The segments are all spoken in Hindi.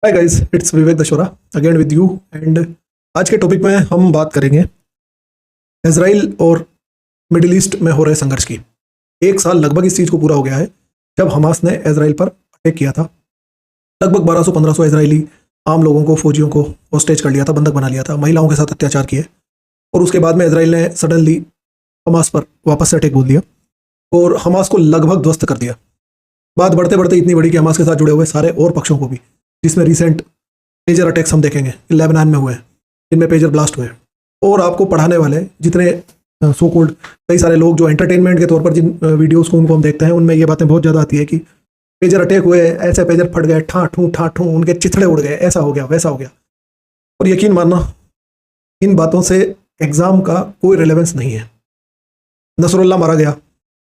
Hi guys, it's Vivek Dashora again with you. And आज के टॉपिक में हम बात करेंगे इजराइल और मिडिल ईस्ट में हो रहे संघर्ष की। एक साल लगभग इस चीज़ को पूरा हो गया है जब हमास ने इजराइल पर अटैक किया था। लगभग 1200-1500 इजरायली आम लोगों को, फौजियों को होस्टेज कर लिया था, बंधक बना लिया था, महिलाओं के साथ अत्याचार किए। और उसके बाद में इजराइल ने सडनली हमास पर वापस से अटैक बोल दिया और हमास को लगभग ध्वस्त कर दिया। बात बढ़ते बढ़ते इतनी बड़ी कि हमास के साथ जुड़े हुए सारे और पक्षों को भी, जिसमें रिसेंट पेजर अटैक्स हम देखेंगे लेबनान में हुए हैं, जिनमें पेजर ब्लास्ट हुए। और आपको पढ़ाने वाले जितने सो कॉल्ड कई सारे लोग जो एंटरटेनमेंट के तौर पर जिन वीडियोस को उनको हम देखते हैं, उनमें ये बातें बहुत ज़्यादा आती है कि पेजर अटैक हुए, ऐसे पेजर फट गए, ठा ठू उनके चिथड़े उड़ गए, ऐसा हो गया, वैसा हो गया। और यकीन मानना, इन बातों से एग्ज़ाम का कोई रिलेवेंस नहीं है। नसरुल्लाह मारा गया,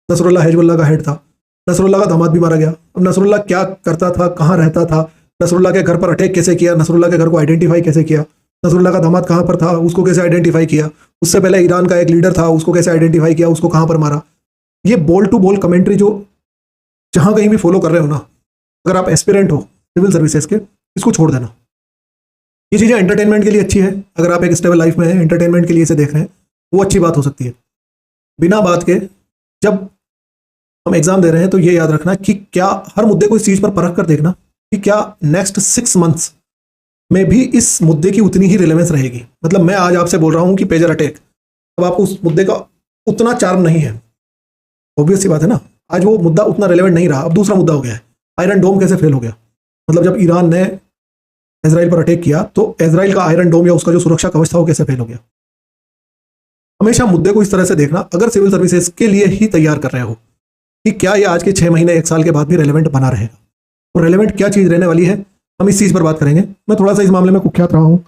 नसरुल्लाह हिजबुल्लाह का हेड था, नसरुल्लाह का दामाद भी मारा गया। अब नसरुल्लाह क्या करता था, कहाँ रहता था, नसरुल्लाह के घर पर अटैक कैसे किया, नसरुल्लाह के घर को आइडेंटिफाई कैसे किया, नसरुल्लाह का दामाद कहाँ पर था, उसको कैसे आइडेंटिफाई किया, उससे पहले ईरान का एक लीडर था, उसको कैसे आइडेंटिफाई किया, उसको कहाँ पर मारा। ये बॉल टू बॉल कमेंट्री जो जहाँ कहीं भी फॉलो कर रहे हो ना, अगर आप एस्पिरेंट हो सिविल सर्विसेज के, इसको छोड़ देना। ये चीज़ें एंटरटेनमेंट के लिए अच्छी है, अगर आप एक स्टेबल लाइफ में हैं, एंटरटेनमेंट के लिए इसे देख रहे हैं, वो अच्छी बात हो सकती है। बिना बात के जब हम एग्जाम दे रहे हैं तो ये याद रखना कि क्या हर मुद्दे को इस चीज़ पर परख कर देखना कि क्या नेक्स्ट 6 मंथ्स में भी इस मुद्दे की उतनी ही रिलेवेंस रहेगी। मतलब मैं आज आपसे बोल रहा हूं कि पेजर अटैक, अब आपको उस मुद्दे का उतना चार्म नहीं है, ऑब्वियस सी बात है ना। आज वो मुद्दा उतना रिलेवेंट नहीं रहा, अब दूसरा मुद्दा हो गया है, आयरन डोम कैसे फेल हो गया। मतलब जब ईरान ने इजराइल पर अटैक किया तो इजराइल का आयरन डोम या उसका जो सुरक्षा कवच था वो कैसे फेल हो गया। हमेशा मुद्दे को इस तरह से देखना, अगर सिविल सर्विसेज के लिए ही तैयार कर रहे हो, कि क्या ये आज के 6 महीने 1 साल के बाद भी रेलेवेंट बना रहेगा। और रेलेवेंट क्या चीज़ रहने वाली है, हम इस चीज़ पर बात करेंगे। मैं थोड़ा सा इस मामले में कुख्यात रहा हूँ,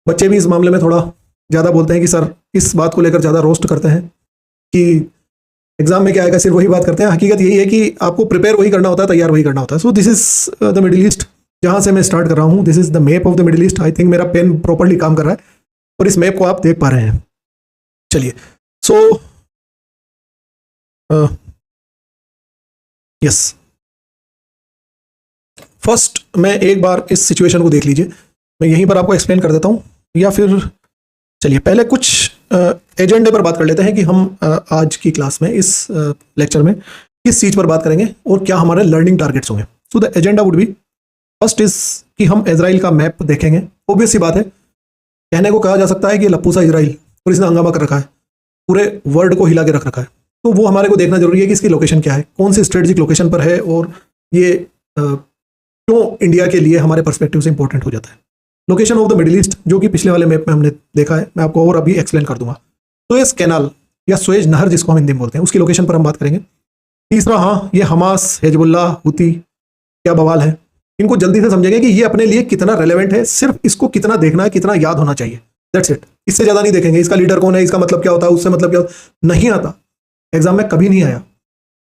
बच्चे भी इस मामले में थोड़ा ज़्यादा बोलते हैं कि सर इस बात को लेकर ज़्यादा रोस्ट करते हैं कि एग्जाम में क्या आएगा, सिर्फ वही बात करते हैं। हकीकत यही है कि आपको प्रिपेयर वही करना होता है, तैयार वही करना होता है। So this is the middle east, जहाँ से मैं स्टार्ट कर रहा हूँ। This is the map of the middle east. I think मेरा पेन प्रॉपरली काम कर रहा है और इस मैप को आप देख पा रहे हैं। चलिए, सो यस, फर्स्ट मैं एक बार इस सिचुएशन को देख लीजिए, मैं यहीं पर आपको एक्सप्लेन कर देता हूँ, या फिर चलिए पहले कुछ एजेंडे पर बात कर लेते हैं कि हम आज की क्लास में, इस लेक्चर में किस चीज़ पर बात करेंगे और क्या हमारे लर्निंग टारगेट्स होंगे। So the agenda would be, first is कि हम इजराइल का मैप देखेंगे। ऑब्वियस सी बात है, कहने को कहा जा सकता है कि लप्पू सा इजराइल, और इसने हंगामा कर रखा है, पूरे वर्ल्ड को हिला के रख रखा है। तो वो हमारे को देखना जरूरी है कि इसकी लोकेशन क्या है, कौन सी स्ट्रेटेजिक लोकेशन पर है, और ये क्यों इंडिया के लिए हमारे पर्सपेक्टिव से इंपॉर्टेंट हो जाता है। Location of the middle east, जो कि पिछले वाले मैप में हमने देखा है, मैं आपको और अभी एक्सप्लेन कर दूंगा। सुएज कैनाल या सुएज नहर जिसको हम हिंदी में बोलते हैं, उसकी लोकेशन पर हम बात करेंगे। तीसरा, हाँ, ये हमास, हिजबुल्लाह, हुती क्या बवाल है, इनको जल्दी से समझेंगे कि ये अपने लिए कितना रेलेवेंट है। सिर्फ इसको कितना देखना है, कितना याद होना चाहिए, दैट्स इट। इससे ज़्यादा नहीं देखेंगे। इसका लीडर कौन है, इसका मतलब क्या होता है, उससे मतलब क्या होता, नहीं आता, एग्जाम में कभी नहीं आया।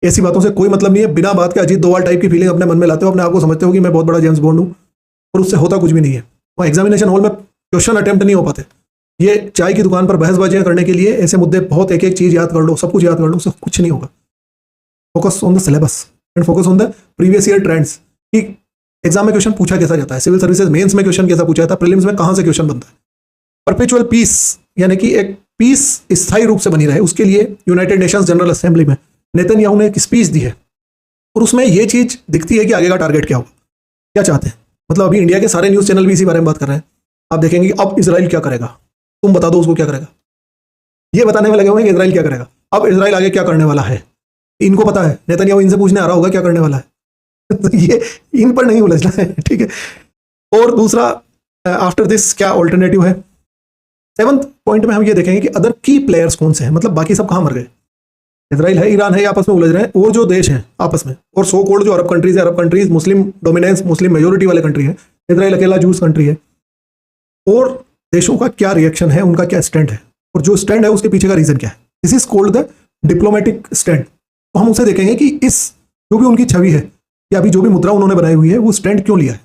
ऐसी बातों से कोई मतलब नहीं है। बिना बात के अजीत दोवाल टाइप की फीलिंग अपने मन में लाते हो, अपने आप को समझते हो कि मैं बहुत बड़ा जेम्स बॉन्ड हूँ, और उससे होता कुछ भी नहीं है। और एग्जामिनेशन हॉल में क्वेश्चन अटेम्प्ट नहीं हो पाते। ये चाय की दुकान पर बहसबाजियां करने के लिए ऐसे मुद्दे, बहुत एक एक चीज़ याद कर लो, सब कुछ याद कर लो, उससे कुछ नहीं होगा। Focus on the syllabus and focus on the previous year trends, कि एग्जाम में क्वेश्चन पूछा कैसा जाता है, सिविल सर्विसेज मेंस में क्वेश्चन कैसा पूछा जाता है, प्रीलिम्स में कहाँ से क्वेश्चन बनता है। परपेचुअल पीस, यानी कि एक पीस स्थायी रूप से बनी रहे, उसके लिए यूनाइटेड नेशंस जनरल असेंबली में नेतन्याहू ने एक स्पीच दी है, और उसमें यह चीज दिखती है कि आगे का टारगेट क्या होगा, क्या चाहते हैं। मतलब अभी इंडिया के सारे न्यूज़ चैनल भी इसी बारे में बात कर रहे हैं। आप देखेंगे कि अब इजराइल क्या करेगा, तुम बता दो उसको क्या करेगा। ये बताने में लगे हुए हैं कि इजराइल क्या करेगा, अब इजराइल आगे क्या करने वाला है। इनको पता है, नेतन्याहू इनसे पूछने आ रहा होगा क्या करने वाला है। तो ये इन पर नहीं उलझना है, ठीक है। और दूसरा, आफ्टर दिस क्या ऑल्टरनेटिव है। 7th पॉइंट में हम ये देखेंगे कि अदर की प्लेयर्स कौन से हैं, मतलब बाकी सब कहाँ मर गए। इजराइल है, ईरान है, आपस में उलझ रहे हैं, और जो देश हैं आपस में, और सो कॉल्ड जो अरब कंट्रीज है, अरब कंट्रीज मुस्लिम डोमिनेंस, मुस्लिम मेजोरिटी वाले कंट्री है, इजराइल अकेला जूस कंट्री है। और देशों का क्या रिएक्शन है, उनका क्या स्टैंड है, और जो स्टैंड है उसके पीछे का रीजन क्या है। This is called the diplomatic stand. तो हम उसे देखेंगे कि इस जो भी उनकी छवि है, या अभी जो भी मुद्रा उन्होंने बनाई हुई है, वो स्टैंड क्यों लिया है।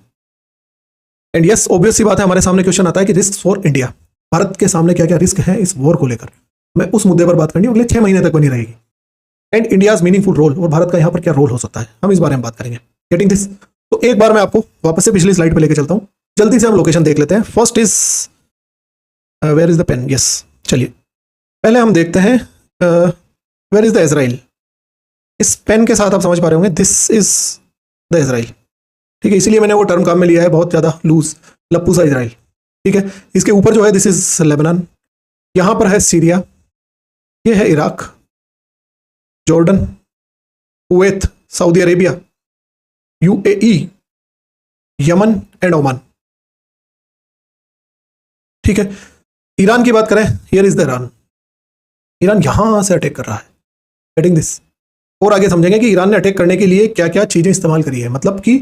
एंड यस, ऑब्वियस सी बात है, हमारे सामने क्वेश्चन आता है कि रिस्क फॉर इंडिया, भारत के सामने क्या क्या रिस्क है इस वॉर को लेकर। मैं उस मुद्दे पर बात करनी है, अगले 6 महीने तक बनी रहेगी। एंड इंडियाज मीनिंगफुल रोल, और भारत का यहाँ पर क्या रोल हो सकता है, हम इस बारे में बात करेंगे। Getting this. तो एक बार मैं आपको वापस से पिछली स्लाइड पर लेकर चलता हूँ। जल्दी से हम लोकेशन देख लेते हैं। First is where is the pen, yes. चलिए पहले हम देखते हैं वेयर इज द इजराइल। इस पेन के साथ आप समझ पा रहे होंगे दिस इज द इजराइल, ठीक है। इसीलिए मैंने वो टर्म काम में लिया है, बहुत ज़्यादा लूज, लप्पू सा इजराइल, ठीक है। इसके ऊपर जो है दिस इज लेबनान, यहाँ पर है सीरिया, ये है Iraq, Jordan, Kuwait, Saudi Arabia, UAE, Yemen and Oman, ठीक है। ईरान की बात करें, here is the Iran. Iran यहां से अटैक कर रहा है, गेटिंग दिस। और आगे समझेंगे कि ईरान ने अटैक करने के लिए क्या क्या चीजें इस्तेमाल करी है। मतलब कि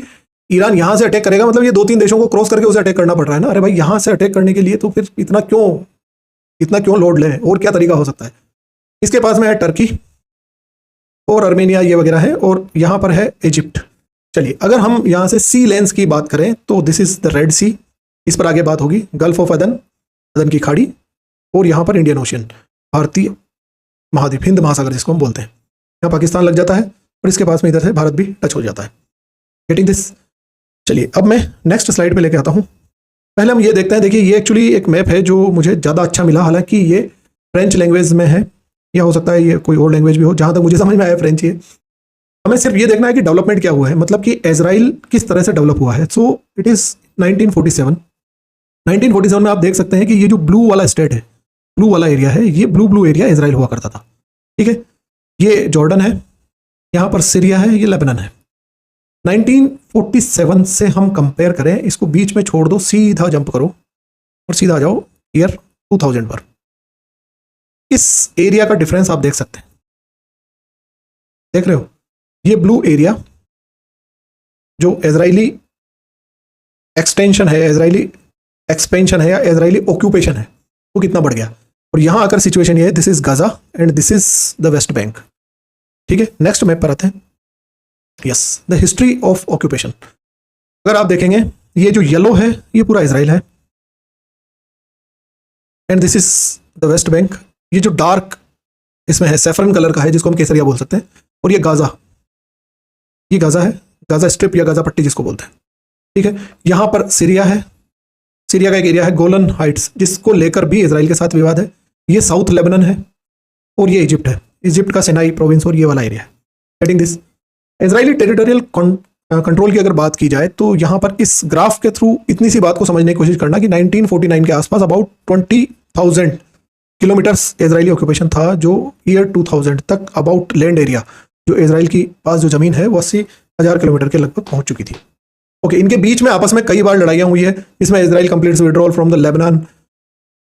ईरान यहां से अटैक करेगा, मतलब ये 2-3 देशों को क्रॉस करके उसे अटैक करना पड़ रहा है ना। अरे भाई यहां से अटैक करने के लिए तो फिर इतना क्यों लोड लें, और क्या तरीका हो सकता है। इसके पास में है टर्की और अर्मेनिया, ये वगैरह है, और यहां पर है इजिप्ट। चलिए अगर हम यहां से सी लेंस की बात करें तो दिस इज द रेड सी, इस पर आगे बात होगी। गल्फ ऑफ अदन, अदन की खाड़ी, और यहां पर इंडियन ओशियन, भारतीय महाद्वीप, हिंद महासागर जिसको हम बोलते हैं। यहाँ पाकिस्तान लग जाता है और इसके पास में इधर से भारत भी टच हो जाता है, गेटिंग दिस। चलिए अब मैं नेक्स्ट स्लाइड पे लेके आता हूँ। पहले हम ये देखते हैं, देखिए ये एक्चुअली एक मैप है जो मुझे ज़्यादा अच्छा मिला, हालांकि ये फ्रेंच लैंग्वेज में है, या हो सकता है ये कोई और लैंग्वेज भी हो, जहाँ तक मुझे समझ में आया फ्रेंच ही है। हमें सिर्फ ये देखना है कि डेवलपमेंट क्या हुआ है, मतलब कि इजराइल किस तरह से डेवलप हुआ है। सो इट इज़ 1947 में आप देख सकते हैं कि ये जो ब्लू वाला स्टेट है, ब्लू वाला एरिया है, ये ब्लू एरिया इजराइल हुआ करता था, ठीक है। ये जॉर्डन है, यहाँ पर सीरिया है, ये लेबनान है। 1947 से हम कंपेयर करें, इसको बीच में छोड़ दो, सीधा जंप करो और सीधा आ जाओ ईयर 2000 पर। इस एरिया का डिफरेंस आप देख सकते हैं, देख रहे हो। ये ब्लू एरिया जो इजरायली एक्सटेंशन है, इजरायली एक्सपेंशन है या इजरायली ऑक्यूपेशन है, वो कितना बढ़ गया। और यहां आकर सिचुएशन ये है, this is Gaza and this is the west bank, ठीक है। नेक्स्ट मैप पर आते हैं, yes, the history of occupation. अगर आप देखेंगे ये जो येलो है ये पूरा इजराइल है, and this is the west bank. ये जो डार्क इसमें है सैफरन कलर का है, जिसको हम केसरिया बोल सकते हैं, और ये गाजा, ये गाजा है, गाजा स्ट्रिप या गाजा पट्टी जिसको बोलते हैं, ठीक है। यहां पर सीरिया है, सीरिया का एक एरिया है गोलन हाइट्स, जिसको लेकर भी इजराइल के साथ विवाद है। ये साउथ लेबनान है, और ये इजिप्ट है, इजिप्ट का सिनाई प्रोविंस और ये वाला एरिया है, getting this. Israeli territorial control की अगर बात की जाए तो यहां पर इस ग्राफ के थ्रू इतनी सी बात को समझने की कोशिश करना कि 1949 के आसपास अबाउट 20,000 किलोमीटर्स इजरायली ऑक्यूपेशन था, जो ईयर 2000 तक अबाउट लैंड एरिया जो इजराइल की पास जो जमीन है वो 80,000 किलोमीटर के लगभग पहुंच चुकी थी। ओके, इनके बीच में आपस में कई बार लड़ाइयाँ हुई है, इसमें Israel completes withdrawal from the Lebanon,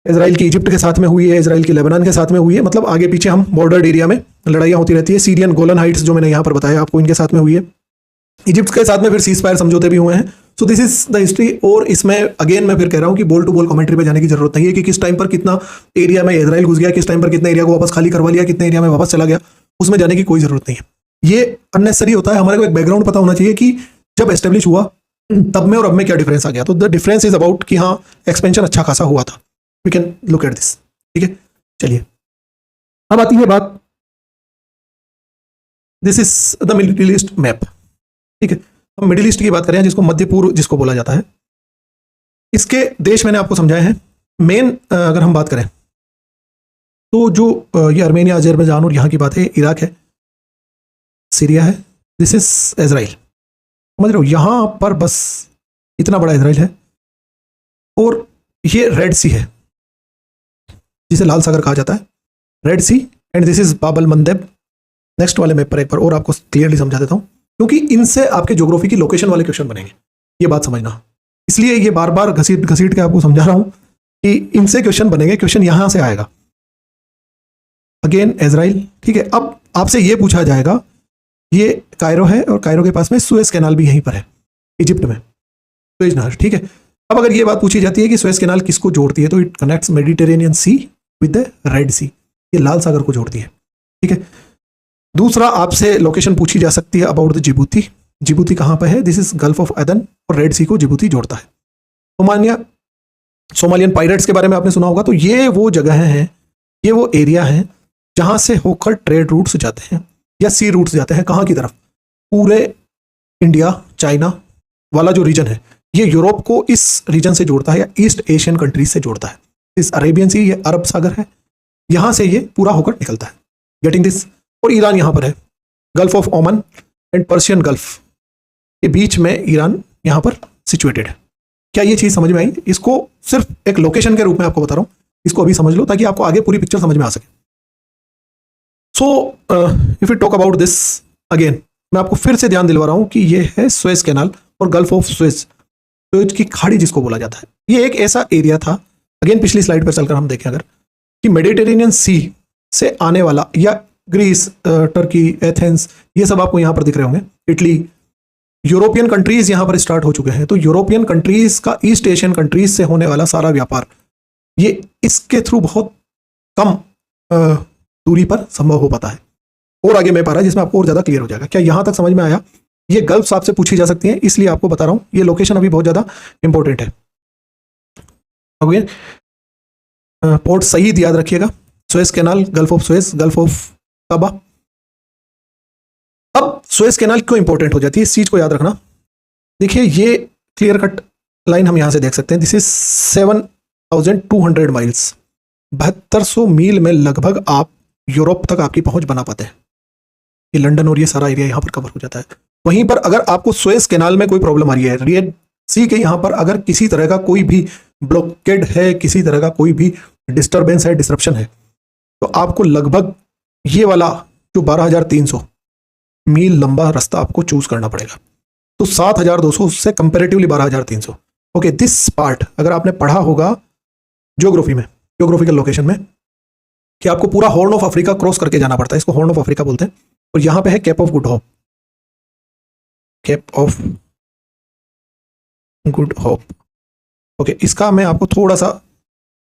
Israel की इजिप्ट के साथ में हुई है, इजराइल की लेबनान के साथ में हुई है, मतलब आगे पीछे हम बॉर्डर एरिया में लड़ाइयाँ होती रहती है। सीरियन गोलन हाइट्स जो मैंने यहाँ पर बताया आपको, इनके साथ में हुई है। इजिप्ट के साथ में फिर सीज फायर समझौते भी हुए हैं। So this is the history. और इसमें अगेन मैं फिर कह रहा हूँ कि बॉल टू बॉल कमेंट्री पे जाने की जरूरत नहीं है कि किस टाइम पर कितना एरिया में इजराइल घुस गया, किस टाइम पर कितने एरिया को वापस खाली करवा लिया, कितने एरिया में वापस चला गया, उसमें जाने की कोई जरूरत नहीं है। ये अननेसेसरी होता है। हमारे को एक बैकग्राउंड पता होना चाहिए कि जब एस्टेब्लिश हुआ तब में और अब में क्या डिफरेंस आ गया। तो द डिफरेंस इज अबाउट कि हाँ एक्सपेंशन अच्छा खासा हुआ था। We can look at this, ठीक है। चलिए अब आती है बात, this is the middle east map, ठीक है। हम मिडिल ईस्ट की बात करें जिसको मध्य पूर्व जिसको बोला जाता है, इसके देश मैंने आपको समझाए हैं। मेन अगर हम बात करें तो जो ये अर्मेनिया, अजरबैजान और यहाँ की बात है, इराक है, सीरिया है, दिस इज इजराइल, समझ रहे हो। यहाँ पर बस इतना बड़ा इजराइल है, और ये रेड सी है जिसे लाल सागर कहा जाता है, red sea, and this is Bab el Mandeb. Next वाले मैप पर एक बार और आपको क्लियरली समझा देता हूँ, क्योंकि इनसे आपके ज्योग्राफी की लोकेशन वाले क्वेश्चन बनेंगे, ये बात समझना। इसलिए ये बार बार घसीट के आपको समझा रहा हूं कि इनसे क्वेश्चन बनेंगे, क्वेश्चन यहां से आएगा। अगेन इजराइल, ठीक है। अब आपसे ये पूछा जाएगा, ये कायरो है और कायरो के पास में सुएज कैनाल भी यहीं पर है, इजिप्ट में, सुएज नहर, ठीक है। अब अगर ये बात पूछी जाती है कि सुएज कैनाल किसको जोड़ती है, तो it connects Mediterranean Sea with the Red Sea, ये लाल सागर को जोड़ती है, ठीक है। दूसरा आपसे लोकेशन पूछी जा सकती है अबाउट द जिबूती। जिबूती कहाँ पर है, दिस इज गल्फ ऑफ अदन, और रेड सी को जिबूती जोड़ता है। सोमालियन पायरेट्स के बारे में आपने सुना होगा, तो ये वो जगह हैं, ये वो एरिया है जहाँ से होकर ट्रेड रूट्स जाते हैं या सी रूट्स जाते हैं, कहाँ की तरफ, पूरे इंडिया चाइना वाला जो रीजन है, ये यूरोप को इस रीजन से जोड़ता है या ईस्ट एशियन कंट्रीज से जोड़ता है। इस अरेबियन सी, ये अरब सागर है, यहां से ये पूरा होकर निकलता है। Getting this? और ईरान यहां पर है, गल्फ ऑफ ओमन एंड पर्शियन गल्फ के बीच में ईरान यहां पर सिचुएटेड है। क्या ये चीज समझ में आई? इसको सिर्फ एक लोकेशन के रूप में आपको बता रहा हूं, इसको अभी समझ लो ताकि आपको आगे पूरी पिक्चर समझ में आ सके। So if you talk about this again, मैं आपको फिर से ध्यान दिलवा रहा हूं कि ये है सुएज कैनाल और गल्फ ऑफ सुएज की खाड़ी जिसको बोला जाता है। ये एक ऐसा एरिया था, अगेन पिछली स्लाइड पर चलकर हम देखें अगर, कि मेडिटेरेनियन सी से आने वाला, या ग्रीस, टर्की, एथेंस, ये सब आपको यहां पर दिख रहे होंगे, इटली, यूरोपियन कंट्रीज यहां पर स्टार्ट हो चुके हैं। तो यूरोपियन कंट्रीज का ईस्ट एशियन कंट्रीज से होने वाला सारा व्यापार ये इसके थ्रू बहुत कम दूरी पर संभव हो पाता है। और आगे मैं पा रहा जिसमें आपको और ज्यादा क्लियर हो जाएगा। क्या यहां तक समझ में आया? ये गल्फ आपसे पूछी जा सकती है, इसलिए आपको बता रहा हूं, ये लोकेशन अभी बहुत ज्यादा इंपॉर्टेंट है। ओके, पोर्ट सईद याद रखिएगा, Suez Canal, Gulf of Suez, Gulf of Aqaba. अब सुएज कैनाल क्यों इंपॉर्टेंट हो जाती है, इस चीज को याद रखना। देखिए ये क्लियर कट लाइन हम यहां से देख सकते हैं, दिस इज 7,200 माइल्स, 7200 मील में लगभग आप यूरोप तक आपकी पहुंच बना पाते हैं। ये लंदन और ये सारा एरिया यहां पर कवर हो जाता है। वहीं पर अगर आपको सुएज कैनाल में कोई प्रॉब्लम आ रही है, रेड सी के यहां पर अगर किसी तरह का कोई भी ब्लॉकेड है, किसी तरह का कोई भी डिस्टर्बेंस है, डिसरप्शन है, तो आपको लगभग ये वाला जो 12,300 मील लंबा रास्ता आपको चूज करना पड़ेगा। तो 7,200 से कंपेरेटिवली 12,300। ओके, दिस पार्ट अगर आपने पढ़ा होगा ज्योग्राफी में, ज्योग्राफिकल लोकेशन में, कि आपको पूरा हॉर्न ऑफ अफ्रीका क्रॉस करके जाना पड़ता है, इसको हॉर्न ऑफ अफ्रीका बोलते हैं। और यहां पे है cape of good hope, cape of good hope. Okay, इसका मैं आपको थोड़ा सा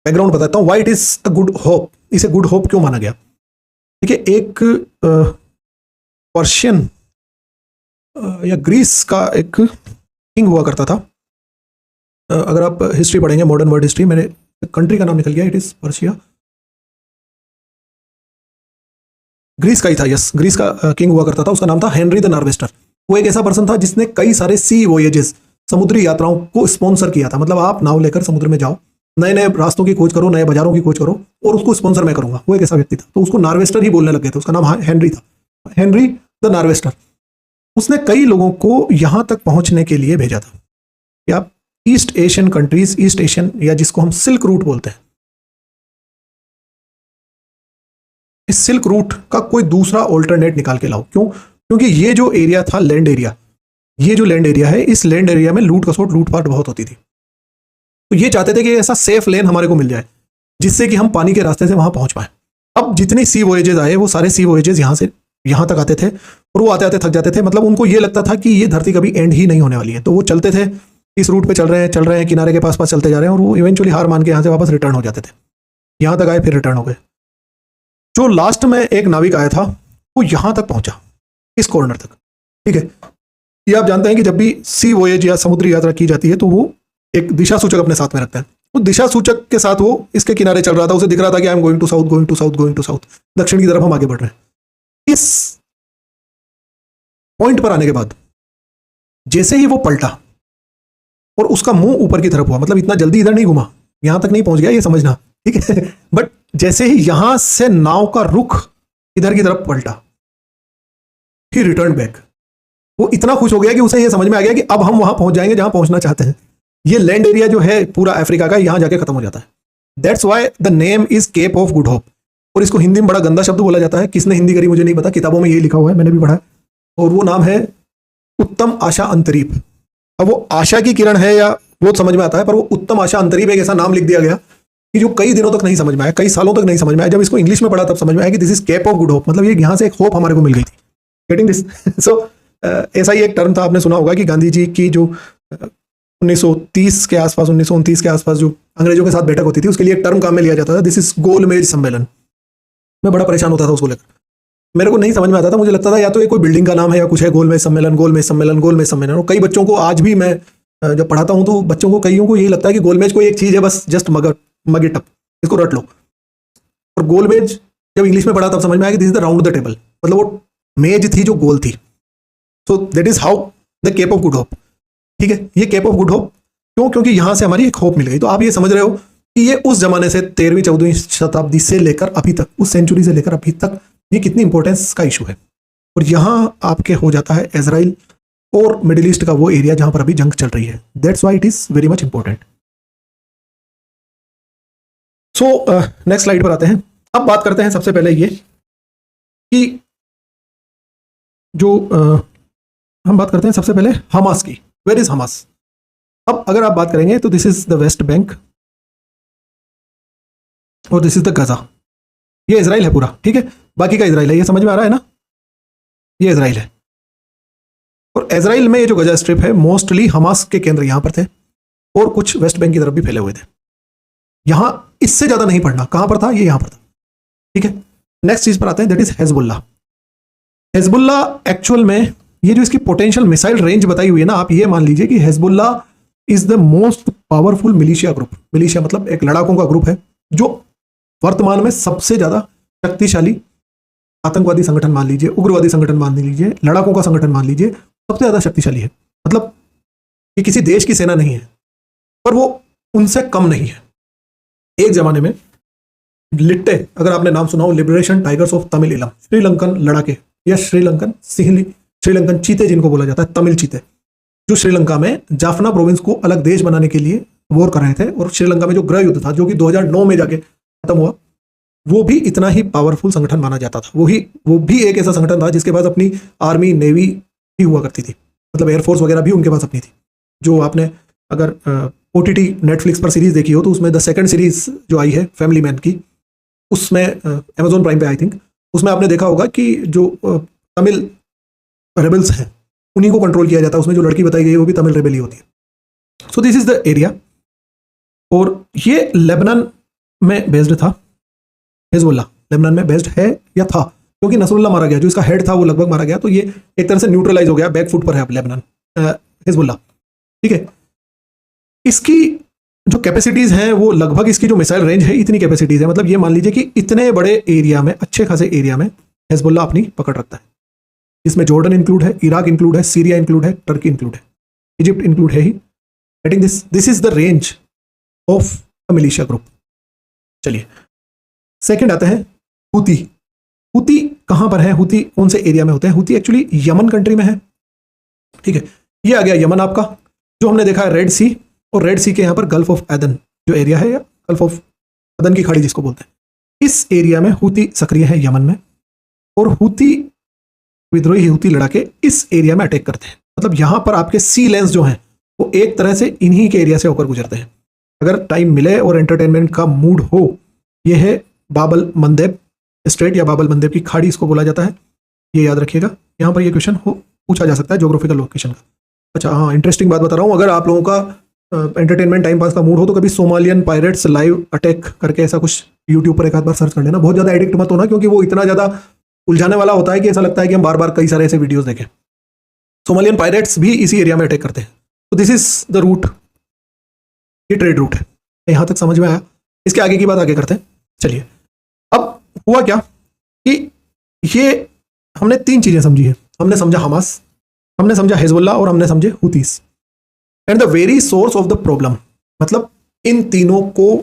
बैकग्राउंड बताता हूं, why it is a good hope, इसे गुड होप क्यों माना गया। देखिए एक पर्शियन या ग्रीस का एक किंग हुआ करता था। अगर आप हिस्ट्री पढ़ेंगे, मॉडर्न वर्ल्ड हिस्ट्री, मेरे कंट्री का नाम निकल गया, इट इज पर्शिया, ग्रीस का ही था, यस, ग्रीस का किंग हुआ करता था, उसका नाम था हेनरी द नार्वेस्टर। वो एक ऐसा पर्सन था जिसने कई सारे सी वॉयेजेस, समुद्री यात्राओं को स्पॉन्सर किया था। मतलब आप नाव लेकर समुद्र में जाओ, नए नए रास्तों की खोज करो, नए बाजारों की खोज करो, और उसको स्पॉन्सर मैं करूंगा। वो एक ऐसा व्यक्ति था, तो उसको नार्वेस्टर ही बोलने लगे थे, उसका नाम हेनरी था, हेनरी द नार्वेस्टर। उसने कई लोगों को यहां तक पहुंचने के लिए भेजा था कि आप east Asian countries, east Asian या जिसको हम सिल्क रूट बोलते हैं, इस सिल्क रूट का कोई दूसरा ऑल्टरनेट निकाल के लाओ। क्यों? क्योंकि ये जो एरिया था, लैंड एरिया, ये जो लैंड एरिया है, इस लैंड एरिया में लूट खसोट, लूटपाट बहुत होती थी। तो ये चाहते थे कि ऐसा सेफ लेन हमारे को मिल जाए जिससे कि हम पानी के रास्ते से वहां पहुंच पाए। अब जितने सी वॉयेजेस आए, वो सारे सी वॉयेजेस यहां से यहां तक आते थे, और वो आते आते थक जाते थे। मतलब उनको ये लगता था कि ये धरती कभी एंड ही नहीं होने वाली है। तो वो चलते थे, इस रूट पे चल रहे हैं, किनारे के पास पास चलते जा रहे हैं, और वो इवेंचुअली हार मान के यहां से वापस रिटर्न हो जाते थे। यहां तक आए, फिर रिटर्न हो गए। जो लास्ट में एक नाविक आया था, वो यहां तक पहुंचा, इस कॉर्नर तक। ठीक है, ये आप जानते हैं कि जब भी सी वॉयेज या समुद्री यात्रा की जाती है तो वो एक दिशा सूचक अपने साथ में रखते हैं। वो दिशा सूचक के साथ वो इसके किनारे चल रहा था, उसे दिख रहा था कि I am going to south, going to south, going to south, दक्षिण की तरफ हम आगे बढ़ रहे हैं। इस पॉइंट पर आने के बाद जैसे ही वो पलटा और उसका मुंह ऊपर की तरफ हुआ, मतलब इतना जल्दी इधर नहीं घुमा, यहां तक नहीं पहुंच गया, ये समझना, ठीक है। बट जैसे ही यहां से नाव का रुख इधर की तरफ पलटा, ही रिटर्न बैक। वो इतना खुश हो गया कि उसे ये समझ में आ गया कि अब हम वहां पहुंच जाएंगे जहां पहुंचना चाहते हैं। ये लैंड एरिया जो है पूरा अफ्रीका का, यहां जाके खत्म हो जाता है। That's why the name is cape of good hope. और इसको हिंदी में बड़ा गंदा शब्द बोला जाता है, किसने हिंदी करी मुझे नहीं पता, किताबों में ये लिखा हुआ है, मैंने भी पढ़ा है, और वो नाम है उत्तम आशा अंतरीप। अब वो आशा की किरण है या वो समझ में आता है, पर वो उत्तम आशा अंतरीप एक ऐसा नाम लिख दिया गया कि जो कई दिनों तक नहीं समझ में आया, कई सालों तक नहीं समझ में आया। जब इसको इंग्लिश में पढ़ा तब समझ में आया कि this is cape of good hope, मतलब ये यहां से एक होप हमारे को मिल गई थी। Getting this? सो ऐसा ही एक टर्म था, आपने सुना होगा कि गांधी जी की जो 1930 के आसपास, 1929 के आसपास जो अंग्रेजों के साथ बैठक होती थी, उसके लिए एक टर्म काम में लिया जाता था, दिस इज गोलमेज सम्मेलन। मैं बड़ा परेशान होता था उसको लेकर, मेरे को नहीं समझ में आता था, मुझे लगता था या तो ये कोई बिल्डिंग का नाम है या कुछ है, गोलमेज सम्मेलन, गोलमेज सम्मेलन, गोलमेज सम्मेलन। और कई बच्चों को आज भी मैं जब पढ़ाता हूं तो बच्चों को, कईयों को यही लगता है कि गोलमेज कोई एक चीज है, बस जस्ट मग इट अप, इसको रट लो। और गोलमेज जब इंग्लिश में पढ़ा तब समझ में आया कि this is the round the table, मतलब वो मेज थी जो गोल थी। So that is how the cape of good hope. ठीक है, ये केप ऑफ गुड होप, क्यों? क्योंकि यहां से हमारी एक होप मिल गई। तो आप ये समझ रहे हो कि ये उस जमाने से 13वीं 14वीं शताब्दी से लेकर अभी तक, उस सेंचुरी से लेकर अभी तक ये कितनी इंपॉर्टेंस का इशू है। और यहां आपके हो जाता है इजराइल और मिडिल ईस्ट का वो एरिया जहां पर अभी जंग चल रही है। That's why it is very much important. So next slide पर आते हैं। अब बात करते हैं सबसे पहले ये कि जो हम बात करते हैं सबसे पहले हमास की। Where is Hamas? अब अगर आप बात करेंगे तो this is the west bank और दिस इज द गजा। ये इजराइल है पूरा, ठीक है, बाकी का इजराइल है। ये समझ में आ रहा है ना? ये इजराइल है। और इजराइल में ये जो गजा स्ट्रिप है, मोस्टली हमास के केंद्र यहां पर थे और कुछ वेस्ट बैंक की तरफ भी फैले हुए थे। यहां इससे ज्यादा नहीं पढ़ना, कहां पर था? ये यहां पर था, ठीक है। नेक्स्ट चीज पर आते हैं, that is Hezbollah. Hezbollah actual में ये जो इसकी पोटेंशियल मिसाइल रेंज बताई हुई है ना, आप ये मान लीजिए कि Hezbollah is the most powerful militia group. Militia मतलब एक लड़ाकों का ग्रुप है जो वर्तमान में सबसे ज्यादा शक्तिशाली आतंकवादी संगठन मान लीजिए, उग्रवादी संगठन मान लीजिए, लड़ाकों का संगठन मान लीजिए, सबसे ज्यादा शक्तिशाली है। मतलब ये किसी देश की सेना नहीं है, पर वो उनसे कम नहीं है। एक जमाने में लिट्टे, अगर आपने नाम सुना हो, लिबरेशन टाइगर्स ऑफ तमिल इलम, श्रीलंकन लड़ाके या श्रीलंकन सिंहली, श्रीलंकन चीते जिनको बोला जाता है, तमिल चीते, जो श्रीलंका में जाफना प्रोविंस को अलग देश बनाने के लिए वॉर कर रहे थे। और श्रीलंका में जो गृह युद्ध था, जो कि 2009 में जाके खत्म हुआ, वो भी इतना ही पावरफुल संगठन माना जाता था। वो भी एक ऐसा संगठन था जिसके पास अपनी आर्मी नेवी भी हुआ करती थी, मतलब एयरफोर्स वगैरह भी उनके पास अपनी थी। जो आपने अगर OTT नेटफ्लिक्स पर सीरीज देखी हो तो उसमें द सेकंड सीरीज जो आई है फैमिली मैन की, उसमें अमेजोन प्राइम पे आई थिंक, उसमें आपने देखा होगा कि जो तमिल रेबल्स हैं उन्हीं को कंट्रोल किया जाता है। उसमें जो लड़की बताई गई है वो भी तमिल रेबल ही होती है। So this is the area. और ये लेबनान में बेस्ड था। हिजबुल्लाह लेबनान में बेस्ड है या था, क्योंकि नसरुल्लाह मारा गया, जो इसका हेड था वो लगभग मारा गया, तो ये एक तरह से न्यूट्रलाइज हो गया, बैक फुट पर है अब लेबनान, हिजबुल्लाह, ठीक है। इसकी जो कैपेसिटीज हैं वो लगभग, इसकी जो मिसाइल रेंज है इतनी कैपेसिटीज है, मतलब ये मान लीजिए कि इतने बड़े एरिया में, अच्छे खासे एरिया में हिजबुल्लाह अपनी पकड़ रखता है। इसमें जॉर्डन इंक्लूड है, इराक इंक्लूड है, सीरिया इंक्लूड है, टर्की इंक्लूड है, इजिप्ट इंक्लूड है ही। I think this is the range of a militia group. चलिए सेकंड आते हैं हूती। हूती कहां पर है? हूती कौन से एरिया में होते हैं? हूती एक्चुअली यमन कंट्री में है, ठीक है। ये आ गया यमन आपका, जो हमने देखा है रेड सी, और रेड सी के यहाँ पर गल्फ ऑफ एदन जो एरिया है, या गल्फ ऑफ एदन की खाड़ी जिसको बोलते हैं, इस एरिया में हूती सक्रिय है यमन में। और हूती विद्रोही, हूती लड़ाके इस एरिया में अटैक करते हैं। मतलब यहाँ पर आपके सी लेंस जो हैं वो एक तरह से इन्हीं के एरिया से होकर गुजरते हैं। अगर टाइम मिले और एंटरटेनमेंट का मूड हो, ये है बाबल मंदेब स्ट्रेट या बाबल मंदेब की खाड़ी इसको बोला जाता है, ये याद रखिएगा। यहाँ पर ये क्वेश्चन पूछा जा सकता है ज्योग्राफिकल लोकेशन का। अच्छा हाँ, इंटरेस्टिंग बात बता रहा हूँ, अगर आप लोगों का एंटरटेनमेंट टाइम पास का मूड हो तो कभी सोमालियन पायरेट्स लाइव अटैक करके ऐसा कुछ यूट्यूब पर एक आध बार सर्च कर लेना। बहुत ज़्यादा एडिक्ट मत होना, क्योंकि वो इतना ज़्यादा उलझाने वाला होता है कि ऐसा लगता है कि हम बार बार कई सारे ऐसे वीडियोस देखें। सोमालियन पायरेट्स भी इसी एरिया में अटैक करते हैं। तो दिस इज द रूट, ये ट्रेड रूट है। यहाँ तक समझ में आया? इसके आगे की बात आगे करते हैं। चलिए, अब हुआ क्या कि ये हमने तीन चीजें समझी है। हमने समझा हमास, हमने समझा हिजबुल्लाह और हमने समझे Houthis. And the very source of the problem, मतलब इन तीनों को